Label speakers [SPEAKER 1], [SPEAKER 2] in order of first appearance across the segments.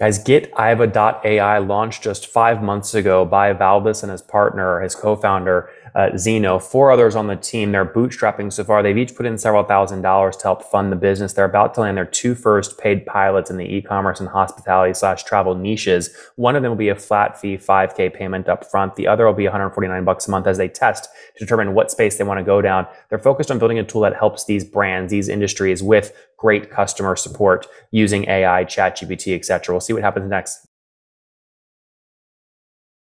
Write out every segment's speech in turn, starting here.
[SPEAKER 1] Guys, GetIva.ai launched just 5 months ago by Valdis and his partner, his co-founder, Zeno. Four others on the team. They're bootstrapping so far. They've each put in several $1,000s to help fund the business. They're about to land their two first paid pilots in the e-commerce and hospitality/travel niches. One of them will be a flat fee 5K payment up front. The other will be $149 a month as they test to determine what space they want to go down. They're focused on building a tool that helps these brands, these industries with great customer support using AI, ChatGPT, etc. We'll see what happens next.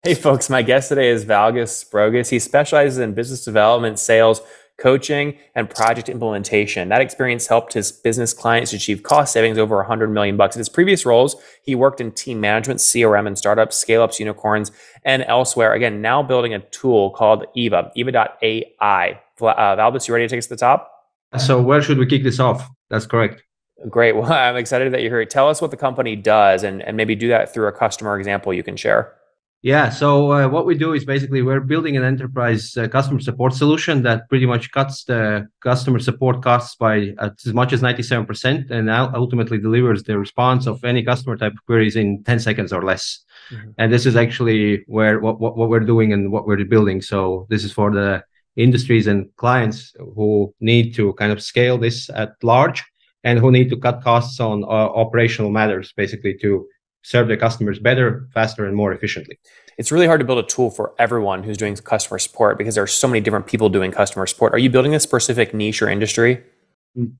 [SPEAKER 1] Hey folks, my guest today is Valgus Sprogus. He specializes in business development, sales, coaching, and project implementation. That experience helped his business clients achieve cost savings over $100 million. In his previous roles, he worked in team management, CRM, and startups, scale-ups, unicorns, and elsewhere. Again, now building a tool called Eva.ai. Valdis, you ready to take us to the top?
[SPEAKER 2] So where should we kick this off? That's correct.
[SPEAKER 1] Great. Well, I'm excited that you're here. Tell us what the company does and maybe do that through a customer example you can share.
[SPEAKER 2] Yeah, so what we do is basically we're building an enterprise customer support solution that pretty much cuts the customer support costs by as much as 97% and ultimately delivers the response of any customer type queries in 10 seconds or less. Mm-hmm. And this is actually where what we're doing and what we're building. So this is for the industries and clients who need to kind of scale this at large and who need to cut costs on operational matters, basically to serve their customers better, faster, and more efficiently.
[SPEAKER 1] It's really hard to build a tool for everyone who's doing customer support because there are so many different people doing customer support. Are you building a specific niche or industry?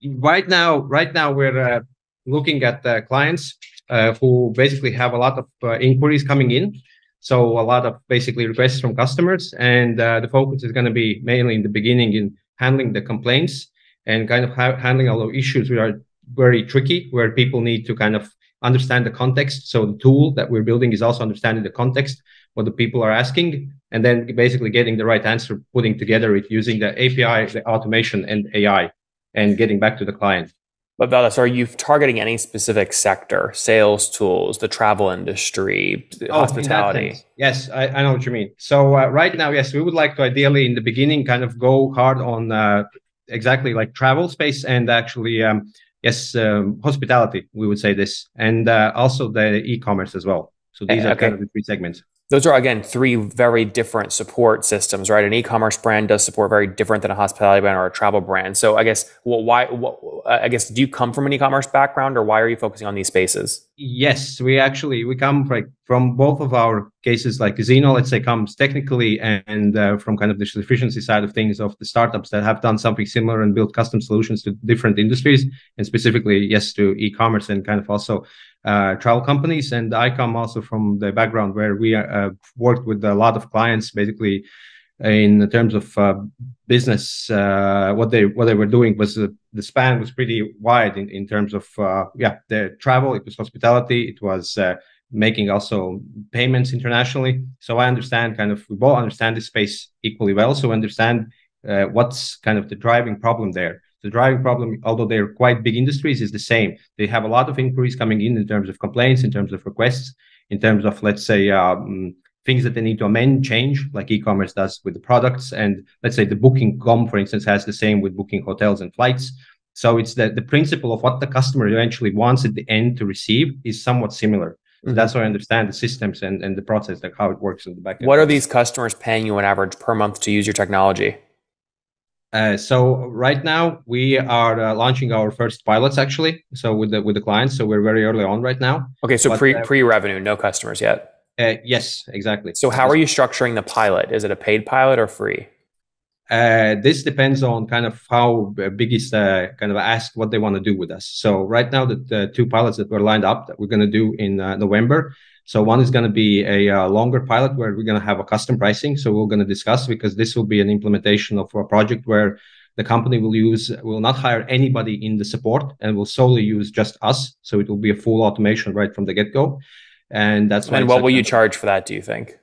[SPEAKER 2] Right now we're looking at clients who basically have a lot of inquiries coming in. So a lot of basically requests from customers, and the focus is going to be mainly in the beginning in handling the complaints and kind of handling all the issues which are very tricky, where people need to kind of understand the context. So the tool that we're building is also understanding the context, what the people are asking, and then basically getting the right answer, putting together it using the API, the automation, and AI, and getting back to the client.
[SPEAKER 1] But Valdis, are you targeting any specific sector, sales tools, the travel industry, hospitality?
[SPEAKER 2] Yes, I know what you mean. So right now, yes, we would like to ideally in the beginning kind of go hard on exactly like travel space and actually, hospitality, we would say this, and also the e-commerce as well. So these are kind of the three segments.
[SPEAKER 1] Those are, again, three very different support systems, right? An e-commerce brand does support very different than a hospitality brand or a travel brand. So I guess, do you come from an e-commerce background, or why are you focusing on these spaces?
[SPEAKER 2] Yes, we come from both of our cases. Like Zeno, let's say, comes technically and from kind of the efficiency side of things of the startups that have done something similar and built custom solutions to different industries, and specifically, yes, to e-commerce and kind of also travel companies. And I come also from the background where we worked with a lot of clients, basically in terms of business. What they were doing was the span was pretty wide in terms of the travel. It was hospitality. It was making also payments internationally. So I understand we both understand the space equally well. So understand what's kind of the driving problem there. The driving problem, although they're quite big industries, is the same. They have a lot of inquiries coming in terms of complaints, in terms of requests, in terms of, let's say, things that they need to amend, change, like e-commerce does with the products. And let's say the booking.com, for instance, has the same with booking hotels and flights. So it's the principle of what the customer eventually wants at the end to receive is somewhat similar. So that's why I understand the systems and the process, like how it works in the back end.
[SPEAKER 1] What are these customers paying you on average per month to use your technology?
[SPEAKER 2] So right now we are launching our first pilots actually. So with the clients, so we're very early on right now.
[SPEAKER 1] Okay, so pre-revenue, no customers yet.
[SPEAKER 2] Yes, exactly.
[SPEAKER 1] So how are you structuring the pilot? Is it a paid pilot or free?
[SPEAKER 2] This depends on kind of how big is the kind of ask what they want to do with us. So right now the two pilots that were lined up that we're going to do in November. So one is going to be a longer pilot where we're going to have a custom pricing. So we're going to discuss, because this will be an implementation of a project where the company will not hire anybody in the support and will solely use just us. So it will be a full automation right from the get-go. And that's why.
[SPEAKER 1] And what will you charge for that, do you think?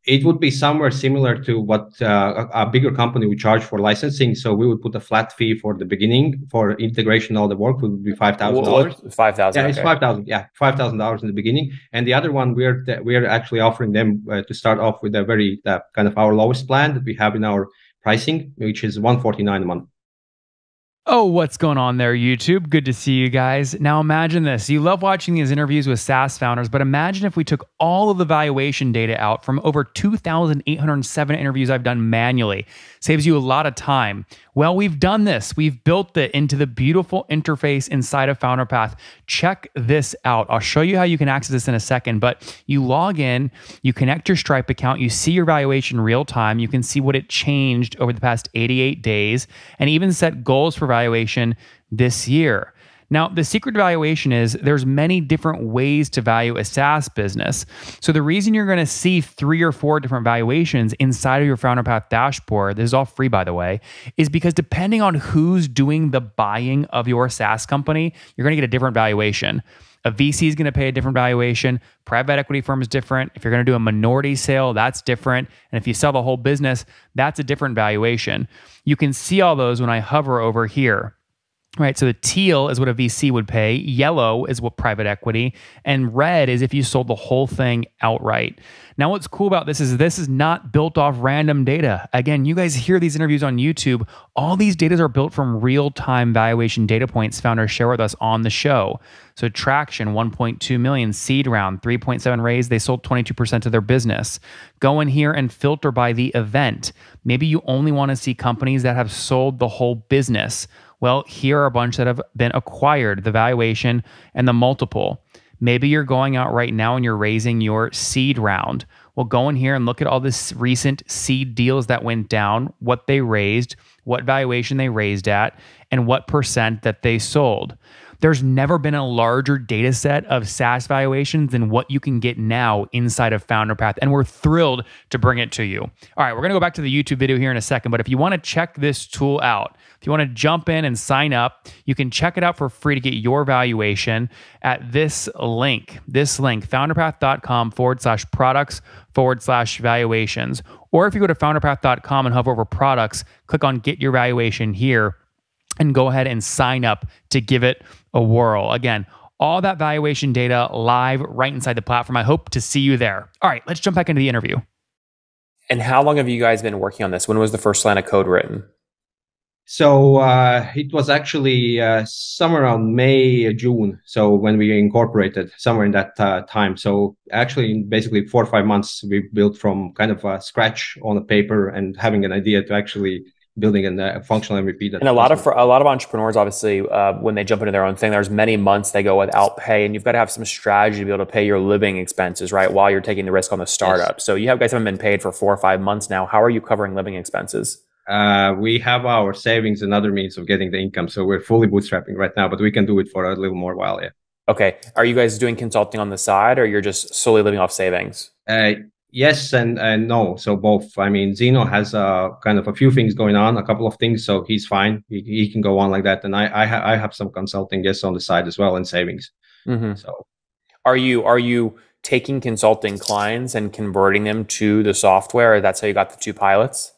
[SPEAKER 2] It would be somewhere similar to what a bigger company would charge for licensing. So we would put a flat fee for the beginning for integration. All the work would be $5,000.
[SPEAKER 1] 5,000.
[SPEAKER 2] Yeah, it's $5,000. Yeah, $5,000 in the beginning. And the other one, we're actually offering them to start off with a very kind of our lowest plan that we have in our pricing, which is $149 a month.
[SPEAKER 3] Oh, what's going on there, YouTube? Good to see you guys. Now imagine this. You love watching these interviews with SaaS founders, but imagine if we took all of the valuation data out from over 2,807 interviews I've done manually. Saves you a lot of time. Well, we've done this. We've built it into the beautiful interface inside of FounderPath. Check this out. I'll show you how you can access this in a second, but you log in, you connect your Stripe account, you see your valuation real time, you can see what it changed over the past 88 days, and even set goals for valuation this year. Now, the secret to valuation is there's many different ways to value a SaaS business. So the reason you're going to see 3 or 4 different valuations inside of your FounderPath dashboard, this is all free by the way, is because depending on who's doing the buying of your SaaS company, you're going to get a different valuation. A VC is going to pay a different valuation. Private equity firm is different. If you're going to do a minority sale, that's different. And if you sell the whole business, that's a different valuation. You can see all those when I hover over here. Right, so the teal is what a VC would pay, yellow is what private equity, and red is if you sold the whole thing outright. Now, what's cool about this is not built off random data. Again, you guys hear these interviews on YouTube. All these data are built from real-time valuation data points founders share with us on the show. So traction, 1.2 million, seed round, 3.7 raise, they sold 22% of their business. Go in here and filter by the event. Maybe you only want to see companies that have sold the whole business. Well, here are a bunch that have been acquired, the valuation and the multiple. Maybe you're going out right now and you're raising your seed round. Well, go in here and look at all this recent seed deals that went down, what they raised, what valuation they raised at, and what percent that they sold. There's never been a larger data set of SaaS valuations than what you can get now inside of FounderPath, and we're thrilled to bring it to you. All right, we're going to go back to the YouTube video here in a second, but if you want to check this tool out, if you want to jump in and sign up, you can check it out for free to get your valuation at this link, founderpath.com/products/valuations. Or if you go to founderpath.com and hover over products, click on get your valuation here, and go ahead and sign up to give it a whirl. Again, all that valuation data live right inside the platform. I hope to see you there. All right, let's jump back into the interview.
[SPEAKER 1] And how long have you guys been working on this? When was the first line of code written?
[SPEAKER 2] So it was actually somewhere around May, June. So when we incorporated, somewhere in that time. So actually, in basically 4 or 5 months, we built from kind of scratch on a paper and having an idea to actually building a functional MVP.
[SPEAKER 1] And a lot of entrepreneurs, obviously, when they jump into their own thing, there's many months they go without pay, and you've got to have some strategy to be able to pay your living expenses, right, while you're taking the risk on the startup. Yes. So you guys haven't been paid for 4 or 5 months now. How are you covering living expenses?
[SPEAKER 2] We have our savings and other means of getting the income, so we're fully bootstrapping right now, but we can do it for a little more while, yeah.
[SPEAKER 1] Okay. Are you guys doing consulting on the side, or you're just solely living off savings?
[SPEAKER 2] Yes and no. So both. I mean, Zeno has kind of a few things going on, a couple of things, so he's fine. He can go on like that. And I have some consulting, yes, on the side as well, and savings. Mm-hmm. So,
[SPEAKER 1] are you taking consulting clients and converting them to the software? Or that's how you got the 2 pilots?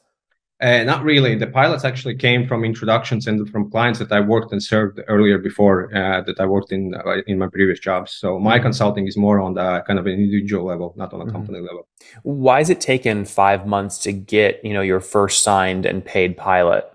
[SPEAKER 2] Not really. The pilots actually came from introductions and from clients that I worked and served earlier before that I worked in my previous jobs. So my consulting is more on the kind of an individual level, not on a company level.
[SPEAKER 1] Why has it taken 5 months to get, your first signed and paid pilot?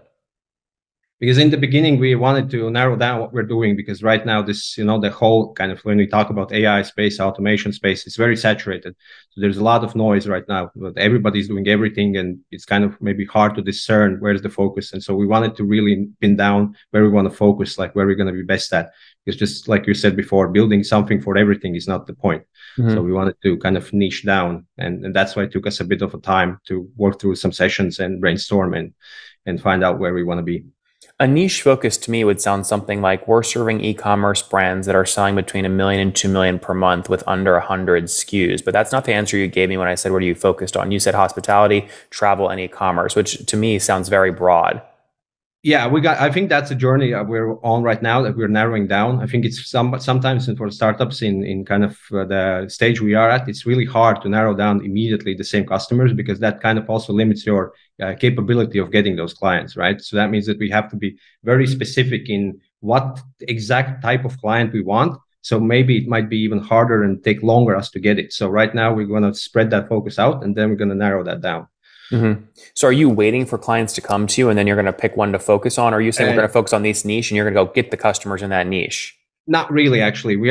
[SPEAKER 2] Because in the beginning, we wanted to narrow down what we're doing, because right now this, the whole kind of, when we talk about AI space, automation space, it's very saturated. So there's a lot of noise right now, but everybody's doing everything, and it's kind of maybe hard to discern where's the focus. And so we wanted to really pin down where we want to focus, like where we're going to be best at. Because just like you said before, building something for everything is not the point. Mm-hmm. So we wanted to kind of niche down. And that's why it took us a bit of a time to work through some sessions and brainstorm and find out where we want to be.
[SPEAKER 1] A niche focus to me would sound something like we're serving e-commerce brands that are selling between $1 million and $2 million per month with under 100 SKUs. But that's not the answer you gave me when I said, what are you focused on? You said hospitality, travel, and e-commerce, which to me sounds very broad.
[SPEAKER 2] Yeah, I think that's a journey we're on right now that we're narrowing down. I think it's sometimes for startups in kind of the stage we are at, it's really hard to narrow down immediately the same customers, because that kind of also limits your capability of getting those clients, right? So that means that we have to be very specific in what exact type of client we want. So maybe it might be even harder and take longer us to get it. So right now we're going to spread that focus out, and then we're going to narrow that down.
[SPEAKER 1] So are you waiting for clients to come to you and then you're going to pick one to focus on? Or are you saying we're going to focus on this niche and you're going to go get the customers in that niche?
[SPEAKER 2] Not really, actually. We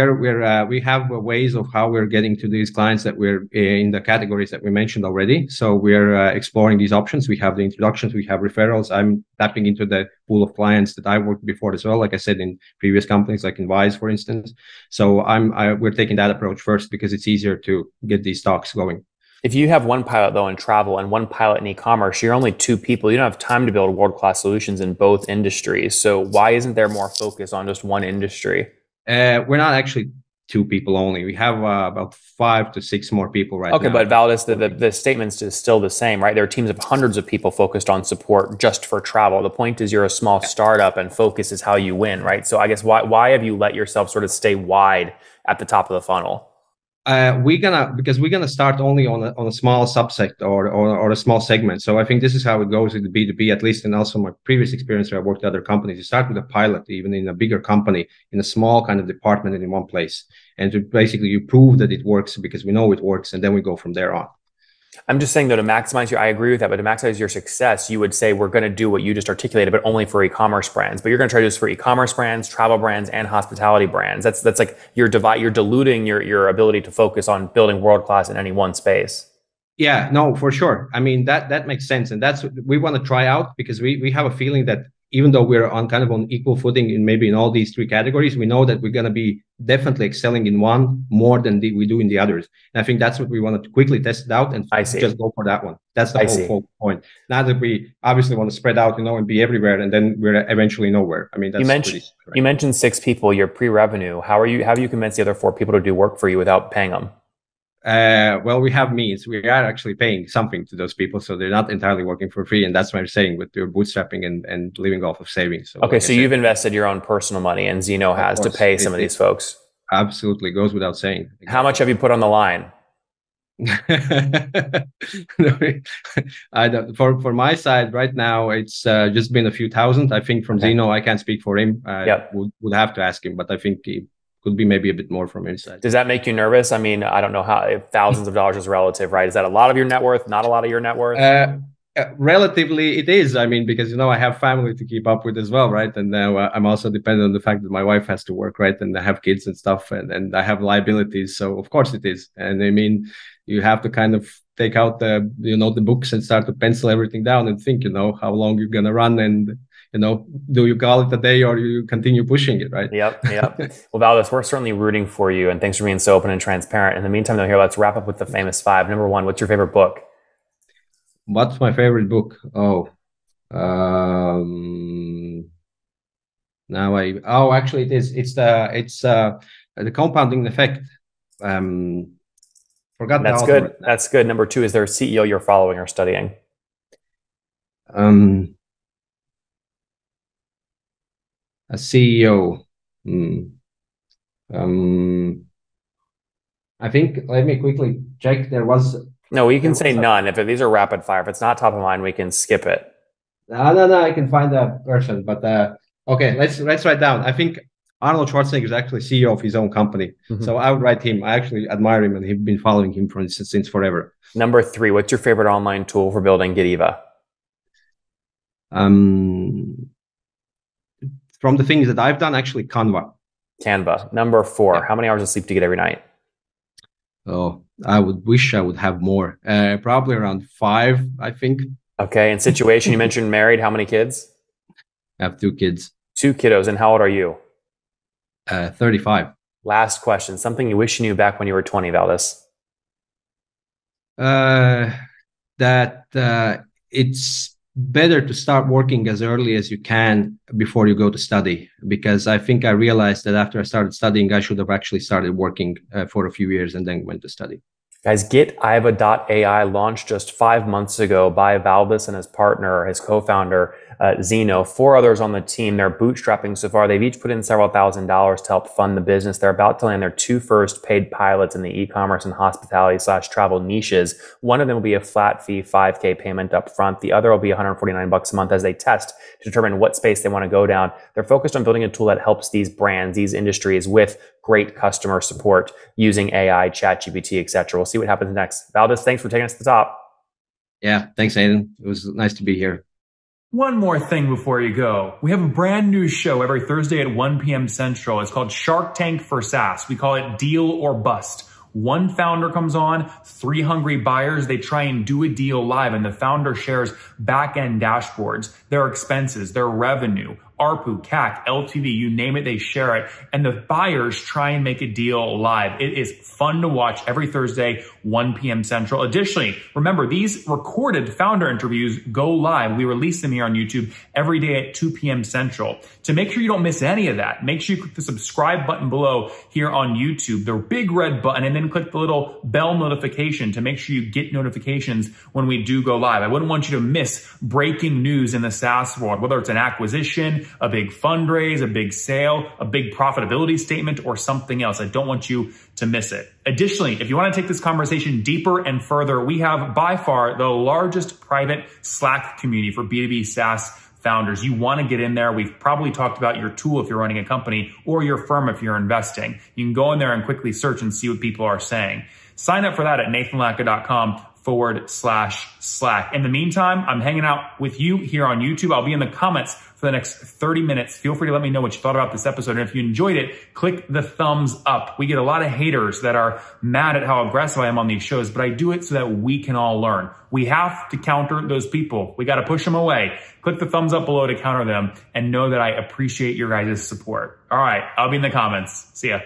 [SPEAKER 2] have ways of how we're getting to these clients that we're in the categories that we mentioned already. So we're exploring these options. We have the introductions, we have referrals. I'm tapping into the pool of clients that I worked before as well, like I said, in previous companies, like in Wise, for instance. So we're taking that approach first because it's easier to get these talks going.
[SPEAKER 1] If you have one pilot though in travel and one pilot in e-commerce, you're only two people. You don't have time to build world-class solutions in both industries. So why isn't there more focus on just one industry?
[SPEAKER 2] We're not actually two people only. We have about 5 to 6 more people right now.
[SPEAKER 1] Okay, but Valdis, the statement is still the same, right? There are teams of hundreds of people focused on support just for travel. The point is you're a small startup and focus is how you win, right? So I guess why have you let yourself sort of stay wide at the top of the funnel?
[SPEAKER 2] We're gonna start only on a small subset or a small segment. So I think this is how it goes with the B2B, at least, and also my previous experience where I worked at other companies. You start with a pilot, even in a bigger company, in a small kind of department and in one place, and to basically you prove that it works because we know it works, and then we go from there on.
[SPEAKER 1] I'm just saying though, to maximize I agree with that, but to maximize your success, you would say we're going to do what you just articulated, but only for e-commerce brands. But you're going to try to do this for e-commerce brands, travel brands, and hospitality brands. That's like you're diluting your ability to focus on building world-class in any one space.
[SPEAKER 2] Yeah, no, for sure. I mean, that makes sense. And that's what we want to try out because we have a feeling that even though we're on kind of on equal footing in maybe in all these 3 categories, we know that we're going to be definitely excelling in one more than we do in the others. And I think that's what we wanted to quickly test it out and just go for that one. That's the whole point. Not that we obviously want to spread out, and be everywhere and then we're eventually nowhere. I mean, that's
[SPEAKER 1] you mentioned 6 people, you're pre-revenue. How have you convinced the other 4 people to do work for you without paying them?
[SPEAKER 2] Well, we have means. We are actually paying something to those people, so they're not entirely working for free. And that's what I'm saying with your bootstrapping and living off of savings. So
[SPEAKER 1] okay, so you've invested your own personal money, and Zeno has to pay some of these folks.
[SPEAKER 2] Absolutely, goes without saying.
[SPEAKER 1] How much have you put on the line?
[SPEAKER 2] For my side right now, it's just been a few thousand. I think from Zeno, I can't speak for him. Would have to ask him, but I think he could be maybe a bit more from inside.
[SPEAKER 1] Does that make you nervous? I mean, I don't know how thousands of dollars is relative, right? Is that a lot of your net worth? Not a lot of your net worth?
[SPEAKER 2] Relatively, it is. I mean, because I have family to keep up with as well, right? And now I'm also dependent on the fact that my wife has to work, right? And I have kids and stuff, and I have liabilities. So of course it is. And I mean, you have to kind of take out the books and start to pencil everything down and think, how long you're gonna run and. Do you call it a day or you continue pushing it, right?
[SPEAKER 1] Yep. Well, Valdis, we're certainly rooting for you, and thanks for being so open and transparent. In the meantime, though, let's wrap up with the famous 5. Number 1, what's your favorite book?
[SPEAKER 2] What's my favorite book? Actually, it is. It's the Compounding Effect. Forgot.
[SPEAKER 1] That's good. That's good. Number 2, is there a CEO you're following or studying?
[SPEAKER 2] A CEO. I think, let me quickly check. There was.
[SPEAKER 1] No, you can say none. If these are rapid fire, if it's not top of mind, we can skip it.
[SPEAKER 2] No, I can find a person, but okay, let's write down. I think Arnold Schwarzenegger is actually CEO of his own company. So I would write him. I actually admire him and have been following him, for instance, since forever.
[SPEAKER 1] Number 3, what's your favorite online tool for building Gediva?
[SPEAKER 2] From the things that I've done, actually,
[SPEAKER 1] Canva. Number 4, how many hours of sleep do you get every night?
[SPEAKER 2] Oh, I would wish I would have more. Probably around 5, I think.
[SPEAKER 1] Okay. And situation, you mentioned married. How many kids?
[SPEAKER 2] I have 2 kids.
[SPEAKER 1] 2 kiddos. And how old are you?
[SPEAKER 2] 35.
[SPEAKER 1] Last question. Something you wish you knew back when you were 20, Valdis?
[SPEAKER 2] That it's better to start working as early as you can before you go to study, because I think I realized that after I started studying, I should have actually started working for a few years and then went to study.
[SPEAKER 1] Guys, GetIva.ai launched just 5 months ago by Valdis and his partner, his co-founder, Zeno. 4 others on the team. They're bootstrapping so far. They've each put in several $1,000s to help fund the business. They're about to land their 2 first paid pilots in the e-commerce and hospitality/travel niches. One of them will be a flat fee $5K payment up front. The other will be $149 a month as they test to determine what space they want to go down. They're focused on building a tool that helps these brands, these industries with great customer support using AI, ChatGPT, etc. We'll see what happens next. Valdis, thanks for taking us to the top.
[SPEAKER 2] Yeah, thanks, Aidan. It was nice to be here.
[SPEAKER 3] One more thing before you go. We have a brand new show every Thursday at 1 p.m. Central. It's called Shark Tank for SaaS. We call it Deal or Bust. One founder comes on, 3 hungry buyers, they try and do a deal live, and the founder shares back-end dashboards, their expenses, their revenue, ARPU, CAC, LTV, you name it, they share it. And the buyers try and make a deal live. It is fun to watch every Thursday, 1 p.m. Central. Additionally, remember, these recorded founder interviews go live. We release them here on YouTube every day at 2 p.m. Central. To make sure you don't miss any of that, make sure you click the subscribe button below here on YouTube, the big red button, and then click the little bell notification to make sure you get notifications when we do go live. I wouldn't want you to miss breaking news in the SaaS world, whether it's an acquisition, a big fundraise, a big sale, a big profitability statement, or something else. I don't want you to miss it. Additionally, if you want to take this conversation deeper and further, we have by far the largest private Slack community for B2B SaaS founders. You want to get in there. We've probably talked about your tool if you're running a company or your firm if you're investing. You can go in there and quickly search and see what people are saying. Sign up for that at nathanlatka.com/Slack. In the meantime, I'm hanging out with you here on YouTube. I'll be in the comments for the next 30 minutes. Feel free to let me know what you thought about this episode. And if you enjoyed it, click the thumbs up. We get a lot of haters that are mad at how aggressive I am on these shows, but I do it so that we can all learn. We have to counter those people. We got to push them away. Click the thumbs up below to counter them and know that I appreciate your guys' support. All right, I'll be in the comments. See ya.